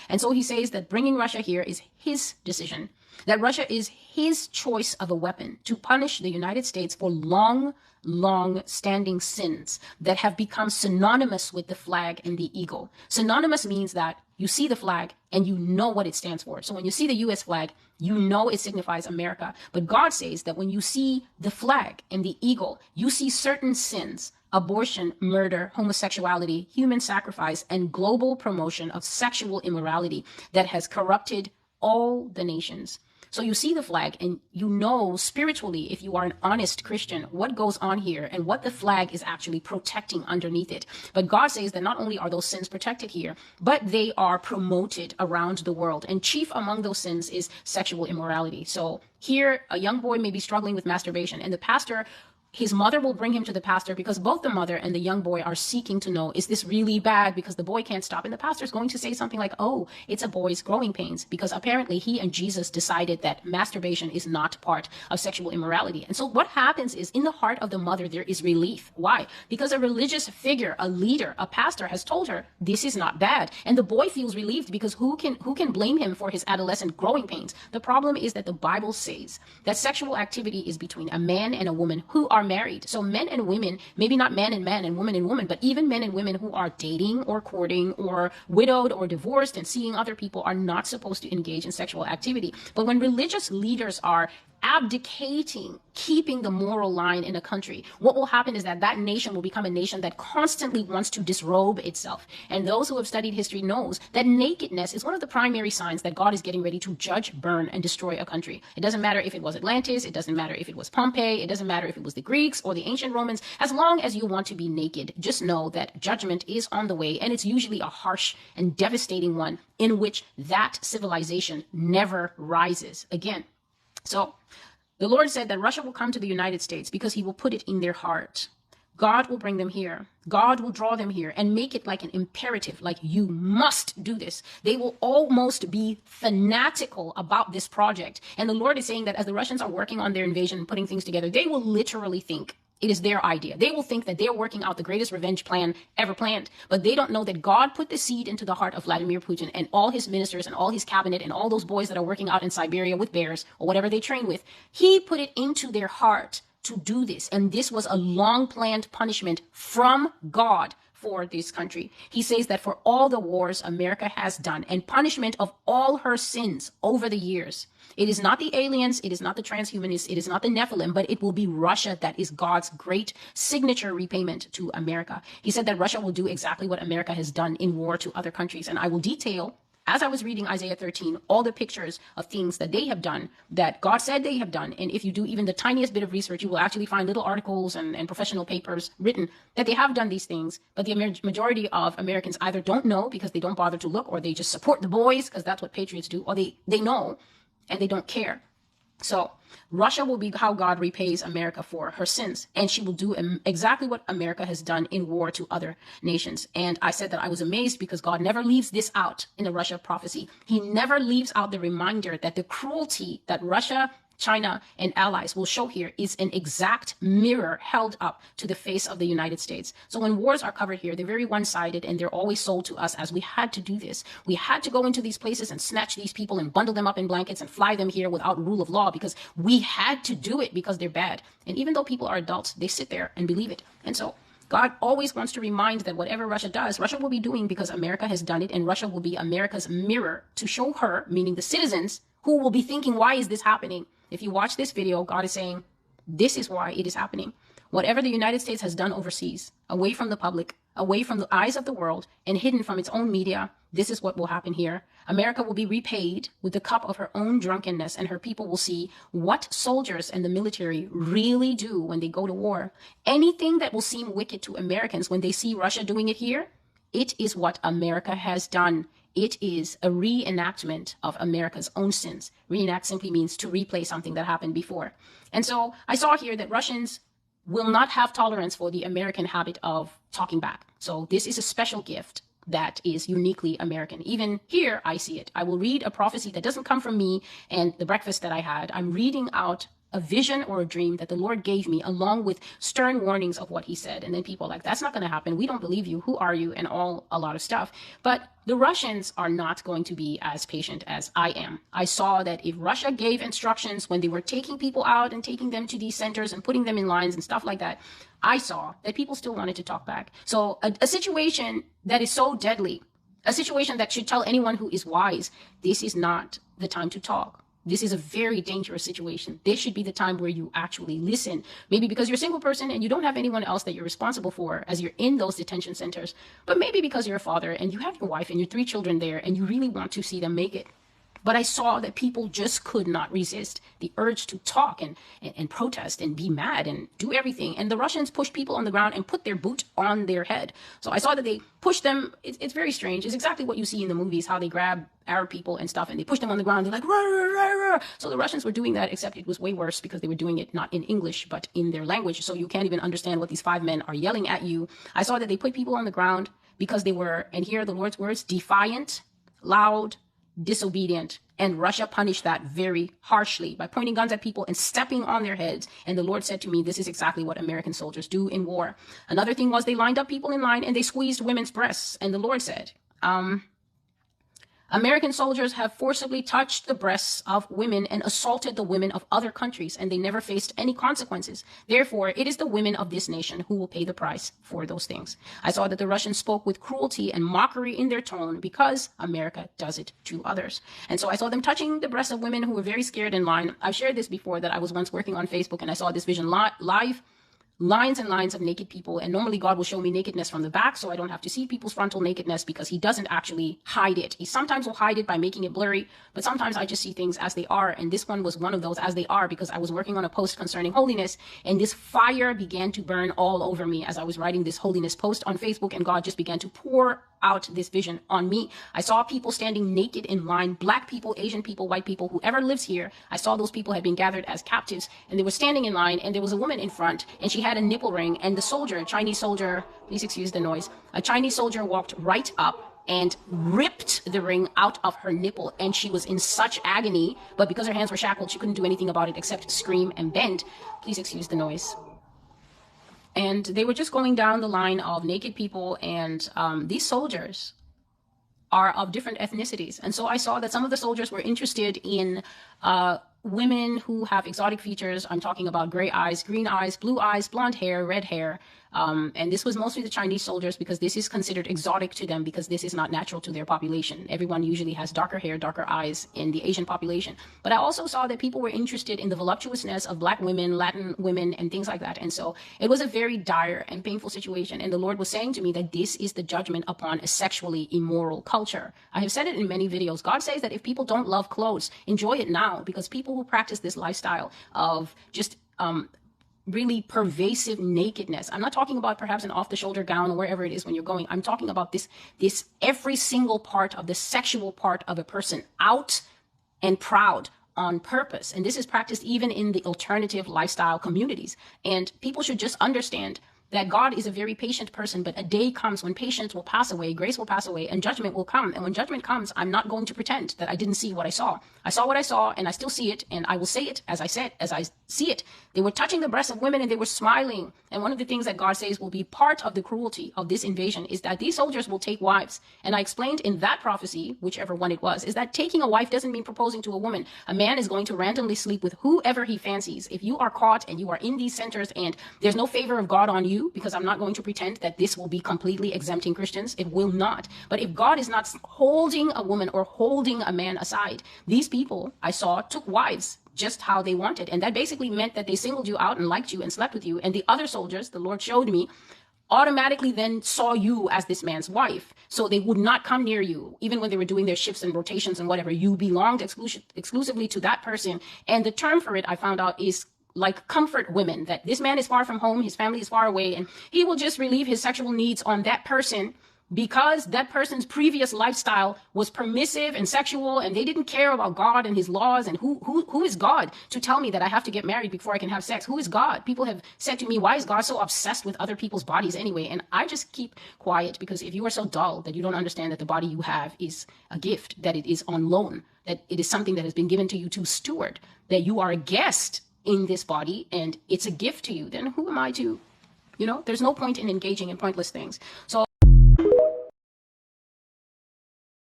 And so he says that bringing Russia here is his decision, that Russia is his choice of a weapon to punish the United States for long-standing sins that have become synonymous with the flag and the eagle. Synonymous means that you see the flag and you know what it stands for. So when you see the U.S. flag, you know it signifies America. But God says that when you see the flag and the eagle, you see certain sins: abortion, murder, homosexuality, human sacrifice, and global promotion of sexual immorality that has corrupted all the nations. So you see the flag and you know spiritually, if you are an honest Christian, what goes on here and what the flag is actually protecting underneath it. But God says that not only are those sins protected here, but they are promoted around the world. And chief among those sins is sexual immorality. So here, a young boy may be struggling with masturbation, and the pastor, his mother will bring him to the pastor because both the mother and the young boy are seeking to know, is this really bad? Because the boy can't stop. And the pastor is going to say something like, oh, it's a boy's growing pains, because apparently he and Jesus decided that masturbation is not part of sexual immorality. And so what happens is, in the heart of the mother, there is relief. Why? Because a religious figure, a leader, a pastor has told her this is not bad. And the boy feels relieved because who can blame him for his adolescent growing pains? The problem is that the Bible says that sexual activity is between a man and a woman who are married. So men and women, maybe not man and man and woman, but even men and women who are dating or courting or widowed or divorced and seeing other people, are not supposed to engage in sexual activity. But when religious leaders are abdicating keeping the moral line in a country, what will happen is that that nation will become a nation that constantly wants to disrobe itself. And those who have studied history knows that nakedness is one of the primary signs that God is getting ready to judge, burn, and destroy a country. It doesn't matter if it was Atlantis, it doesn't matter if it was Pompeii, it doesn't matter if it was the Greeks or the ancient Romans. As long as you want to be naked, just know that judgment is on the way, and it's usually a harsh and devastating one in which that civilization never rises again. So the Lord said that Russia will come to the United States because he will put it in their heart. God will bring them here. God will draw them here and make it like an imperative, like you must do this. They will almost be fanatical about this project. And the Lord is saying that as the Russians are working on their invasion and putting things together, they will literally think it is their idea. They will think that they're working out the greatest revenge plan ever planned. But they don't know that God put the seed into the heart of Vladimir Putin and all his ministers and all his cabinet and all those boys that are working out in Siberia with bears or whatever they train with. He put it into their heart to do this. And this was a long planned punishment from God for this country. He says that for all the wars America has done and punishment of all her sins over the years, it is not the aliens, it is not the transhumanists, it is not the Nephilim, but it will be Russia that is God's great signature repayment to America. He said that Russia will do exactly what America has done in war to other countries. And I will detail, as I was reading Isaiah 13, all the pictures of things that they have done, that God said they have done. And if you do even the tiniest bit of research, you will actually find little articles and professional papers written that they have done these things. But the majority of Americans either don't know because they don't bother to look, or they just support the boys because that's what patriots do, or they know and they don't care. So Russia will be how God repays America for her sins. And she will do exactly what America has done in war to other nations. And I said that I was amazed because God never leaves this out in the Russia prophecy. He never leaves out the reminder that the cruelty that Russia, China, and allies will show here is an exact mirror held up to the face of the United States. So when wars are covered here, they're very one-sided, and they're always sold to us as we had to do this. We had to go into these places and snatch these people and bundle them up in blankets and fly them here without rule of law because we had to do it because they're bad. And even though people are adults, they sit there and believe it. And so God always wants to remind that whatever Russia does, Russia will be doing because America has done it, and Russia will be America's mirror to show her, meaning the citizens, who will be thinking, why is this happening? If you watch this video, God is saying, this is why it is happening. Whatever the United States has done overseas, away from the public, away from the eyes of the world, and hidden from its own media, this is what will happen here. America will be repaid with the cup of her own drunkenness, and her people will see what soldiers and the military really do when they go to war. Anything that will seem wicked to Americans when they see Russia doing it here, it is what America has done. It is a reenactment of America's own sins. Reenact simply means to replay something that happened before. And so I saw here that Russians will not have tolerance for the American habit of talking back. So this is a special gift that is uniquely American. Even here, I see it. I will read a prophecy that doesn't come from me and the breakfast that I had. I'm reading out a vision or a dream that the Lord gave me, along with stern warnings of what he said. And then people are like, that's not going to happen. We don't believe you. Who are you? And a lot of stuff. But the Russians are not going to be as patient as I am. I saw that if Russia gave instructions when they were taking people out and taking them to these centers and putting them in lines and stuff like that, I saw that people still wanted to talk back. So a situation that is so deadly, a situation that should tell anyone who is wise, this is not the time to talk. This is a very dangerous situation. This should be the time where you actually listen. Maybe because you're a single person and you don't have anyone else that you're responsible for as you're in those detention centers. But maybe because you're a father and you have your wife and your 3 children there and you really want to see them make it. But I saw that people just could not resist the urge to talk and protest and be mad and do everything. And the Russians pushed people on the ground and put their boot on their head. So I saw that they pushed them. It's very strange. It's exactly what you see in the movies, how they grab Arab people and stuff and they push them on the ground. They're like, rah, rah, rah, rah. So the Russians were doing that, except it was way worse because they were doing it not in English, but in their language. So you can't even understand what these 5 men are yelling at you. I saw that they put people on the ground because they were, and here are the Lord's words, defiant, loud, disobedient, and Russia punished that very harshly by pointing guns at people and stepping on their heads. And the Lord said to me, this is exactly what American soldiers do in war. Another thing was they lined up people in line and they squeezed women's breasts. And the Lord said, American soldiers have forcibly touched the breasts of women and assaulted the women of other countries, and they never faced any consequences. Therefore, it is the women of this nation who will pay the price for those things. I saw that the Russians spoke with cruelty and mockery in their tone because America does it to others. And so I saw them touching the breasts of women who were very scared in line. I've shared this before, that I was once working on Facebook and I saw this vision live. Lines and lines of naked people, and normally God will show me nakedness from the back so I don't have to see people's frontal nakedness, because he doesn't actually hide it. He sometimes will hide it by making it blurry, but sometimes I just see things as they are, and this one was one of those as they are, because I was working on a post concerning holiness, and this fire began to burn all over me as I was writing this holiness post on Facebook, and God just began to pour out this vision on me. I saw people standing naked in line, black people, Asian people, white people, whoever lives here. I saw those people had been gathered as captives, and they were standing in line, and there was a woman in front, and she had a nipple ring, and the soldier, Chinese soldier, please excuse the noise, a Chinese soldier walked right up and ripped the ring out of her nipple, and she was in such agony, but because her hands were shackled, she couldn't do anything about it except scream and bend. Please excuse the noise. And they were just going down the line of naked people, and these soldiers are of different ethnicities. And so I saw that some of the soldiers were interested in women who have exotic features. I'm talking about gray eyes, green eyes, blue eyes, blonde hair, red hair. And this was mostly the Chinese soldiers, because this is considered exotic to them, because this is not natural to their population. Everyone usually has darker hair, darker eyes in the Asian population. But I also saw that people were interested in the voluptuousness of black women, Latin women, and things like that. And so it was a very dire and painful situation. And the Lord was saying to me that this is the judgment upon a sexually immoral culture. I have said it in many videos. God says that if people don't love clothes, enjoy it now, because people who practice this lifestyle of just really pervasive nakedness. I'm not talking about perhaps an off-the-shoulder gown or wherever it is when you're going. I'm talking about this every single part of the sexual part of a person out and proud on purpose. And this is practiced even in the alternative lifestyle communities. And people should just understand that God is a very patient person, but a day comes when patience will pass away, grace will pass away, and judgment will come. And when judgment comes, I'm not going to pretend that I didn't see what I saw. I saw what I saw, and I still see it, and I will say it as I see it. They were touching the breasts of women, and they were smiling. And one of the things that God says will be part of the cruelty of this invasion is that these soldiers will take wives. And I explained in that prophecy, whichever one it was, is that taking a wife doesn't mean proposing to a woman. A man is going to randomly sleep with whoever he fancies. If you are caught and you are in these centers and there's no favor of God on you, because I'm not going to pretend that this will be completely exempting Christians. It will not. But if God is not holding a woman or holding a man aside, these people I saw took wives just how they wanted. And that basically meant that they singled you out and liked you and slept with you. And the other soldiers, the Lord showed me, automatically then saw you as this man's wife. So they would not come near you. Even when they were doing their shifts and rotations and whatever, you belonged exclusively to that person. And the term for it, I found out, is like comfort women, that this man is far from home, his family is far away, and he will just relieve his sexual needs on that person because that person's previous lifestyle was permissive and sexual, and they didn't care about God and his laws. And who is God to tell me that I have to get married before I can have sex? Who is God? People have said to me, why is God so obsessed with other people's bodies anyway? And I just keep quiet, because if you are so dull that you don't understand that the body you have is a gift, that it is on loan, that it is something that has been given to you to steward, that you are a guest in this body and it's a gift to you, then who am I to, there's no point in engaging in pointless things. So